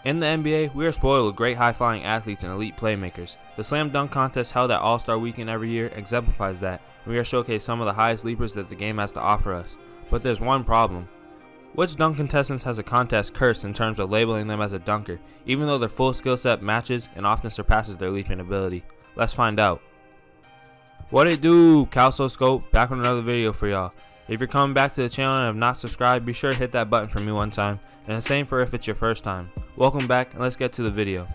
In the NBA, we are spoiled with great high-flying athletes and elite playmakers. The Slam Dunk Contest held at All-Star Weekend every year exemplifies that, and we are showcasing some of the highest leapers that the game has to offer us. But there's one problem. Which dunk contestants has a contest cursed in terms of labeling them as a dunker, even though their full skill set matches and often surpasses their leaping ability? Let's find out. What it do, Calsoscope, back with another video for y'all. If you're coming back to the channel and have not subscribed, be sure to hit that button for me one time, and the same for if it's your first time. Welcome back, and let's get to the video.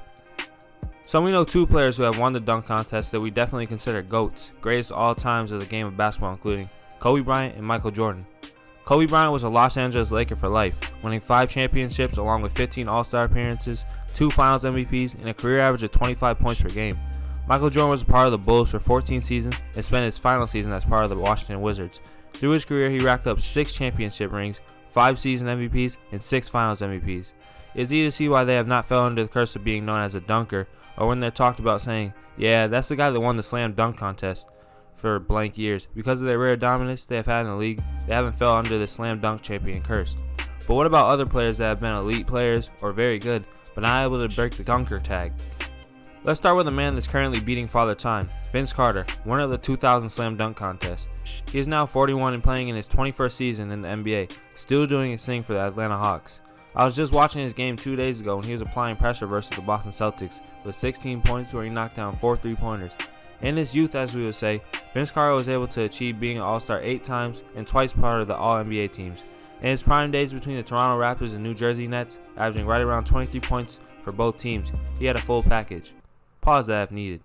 So we know two players who have won the dunk contest that we definitely consider GOATs, greatest of all times of the game of basketball, including Kobe Bryant and Michael Jordan. Kobe Bryant was a Los Angeles Laker for life, winning 5 championships along with 15 All-Star appearances, 2 Finals MVPs, and a career average of 25 points per game. Michael Jordan was a part of the Bulls for 14 seasons and spent his final season as part of the Washington Wizards. Through his career, he racked up 6 championship rings, 5 season MVPs, and 6 Finals MVPs. It's easy to see why they have not fell under the curse of being known as a dunker, or when they're talked about saying, yeah, that's the guy that won the Slam Dunk Contest for blank years. Because of their rare dominance they have had in the league, they haven't fell under the Slam Dunk champion curse. But what about other players that have been elite players or very good, but not able to break the dunker tag? Let's start with a man that's currently beating Father Time, Vince Carter, winner of the 2000 Slam Dunk Contest. He is now 41 and playing in his 21st season in the NBA, still doing his thing for the Atlanta Hawks. I was just watching his game 2 days ago and he was applying pressure versus the Boston Celtics with 16 points where he knocked down 4 3-pointers. In his youth, as we would say, Vince Carter was able to achieve being an All-Star 8 times and twice part of the All-NBA teams. In his prime days between the Toronto Raptors and New Jersey Nets, averaging right around 23 points for both teams, he had a full package. Pause that if needed.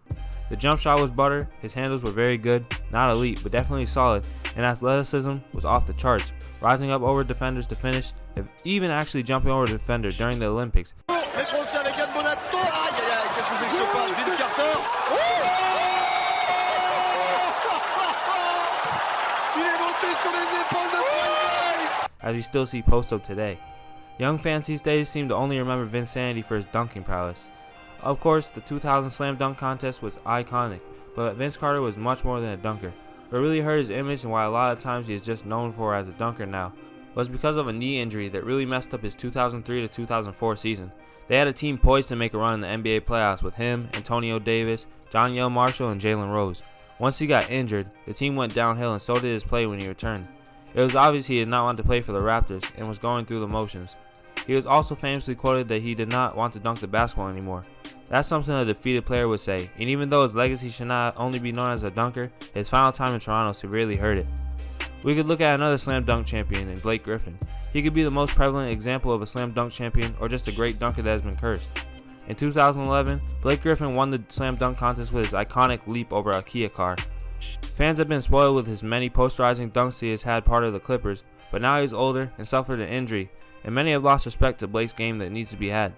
The jump shot was butter, his handles were very good, not elite but definitely solid, and athleticism was off the charts, rising up over defenders to finish, even actually jumping over the defender during the Olympics. As we still see post-up today. Young fans these days seem to only remember Vinsanity for his dunking prowess. Of course, the 2000 Slam Dunk Contest was iconic, but Vince Carter was much more than a dunker. What really hurt his image and why a lot of times he is just known for as a dunker now was because of a knee injury that really messed up his 2003 to 2004 season. They had a team poised to make a run in the NBA playoffs with him, Antonio Davis, John Yale Marshall, and Jalen Rose. Once he got injured, the team went downhill and so did his play when he returned. It was obvious he did not want to play for the Raptors and was going through the motions. He was also famously quoted that he did not want to dunk the basketball anymore. That's something a defeated player would say, and even though his legacy should not only be known as a dunker, his final time in Toronto severely hurt it. We could look at another slam dunk champion in Blake Griffin. He could be the most prevalent example of a slam dunk champion or just a great dunker that has been cursed. In 2011, Blake Griffin won the slam dunk contest with his iconic leap over a Kia car. Fans have been spoiled with his many posterizing dunks he has had part of the Clippers, but now he's older and suffered an injury, and many have lost respect to Blake's game that needs to be had.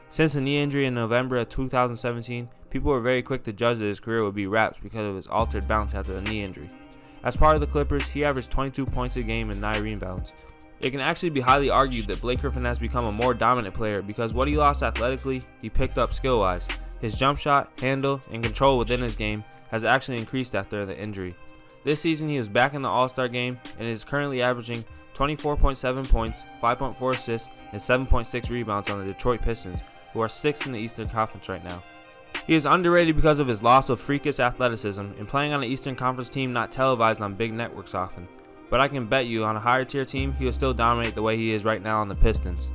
Since the knee injury in November of 2017, people were very quick to judge that his career would be wrapped because of his altered bounce after the knee injury. As part of the Clippers, he averaged 22 points a game and 9 rebounds. It can actually be highly argued that Blake Griffin has become a more dominant player because what he lost athletically, he picked up skill-wise. His jump shot, handle, and control within his game has actually increased after the injury. This season he is back in the All-Star game and is currently averaging 24.7 points, 5.4 assists, and 7.6 rebounds on the Detroit Pistons, who are 6th in the Eastern Conference right now. He is underrated because of his loss of freakish athleticism and playing on an Eastern Conference team not televised on big networks often. But I can bet you on a higher tier team he will still dominate the way he is right now on the Pistons.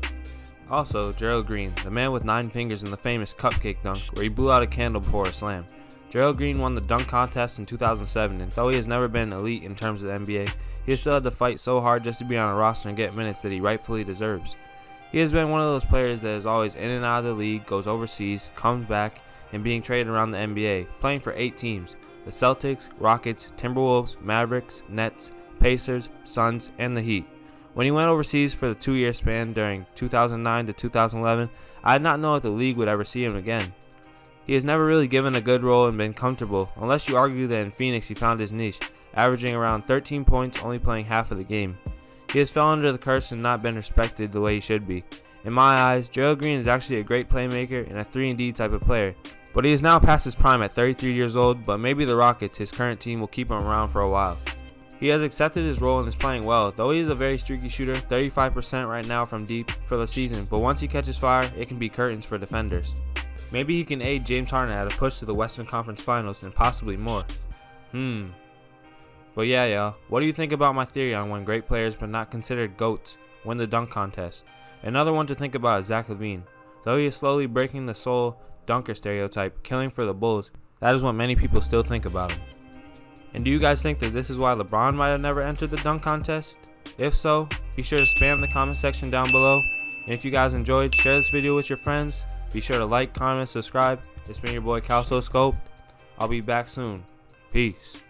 Also, Gerald Green, the man with 9 fingers in the famous cupcake dunk where he blew out a candle before a slam. Gerald Green won the dunk contest in 2007, and though he has never been elite in terms of the NBA, he has still had to fight so hard just to be on a roster and get minutes that he rightfully deserves. He has been one of those players that is always in and out of the league, goes overseas, comes back, and being traded around the NBA, playing for 8 teams: the Celtics, Rockets, Timberwolves, Mavericks, Nets, Pacers, Suns, and the Heat. When he went overseas for the 2-year span during 2009 to 2011, I did not know if the league would ever see him again. He has never really given a good role and been comfortable, unless you argue that in Phoenix he found his niche, averaging around 13 points, only playing half of the game. He has fell under the curse and not been respected the way he should be. In my eyes, Gerald Green is actually a great playmaker and a 3-and-D type of player, but he is now past his prime at 33 years old, but maybe the Rockets, his current team, will keep him around for a while. He has accepted his role and is playing well, though he is a very streaky shooter, 35% right now from deep for the season, but once he catches fire, it can be curtains for defenders. Maybe he can aid James Harden at a push to the Western Conference Finals and possibly more. But yeah, y'all, what do you think about my theory on when great players but not considered GOATs win the dunk contest? Another one to think about is Zach LaVine. Though he is slowly breaking the sole dunker stereotype, killing for the Bulls, that is what many people still think about him. And do you guys think that this is why LeBron might have never entered the dunk contest? If so, be sure to spam the comment section down below. And if you guys enjoyed, share this video with your friends. Be sure to like, comment, subscribe. It's been your boy Calso Scope. I'll be back soon. Peace.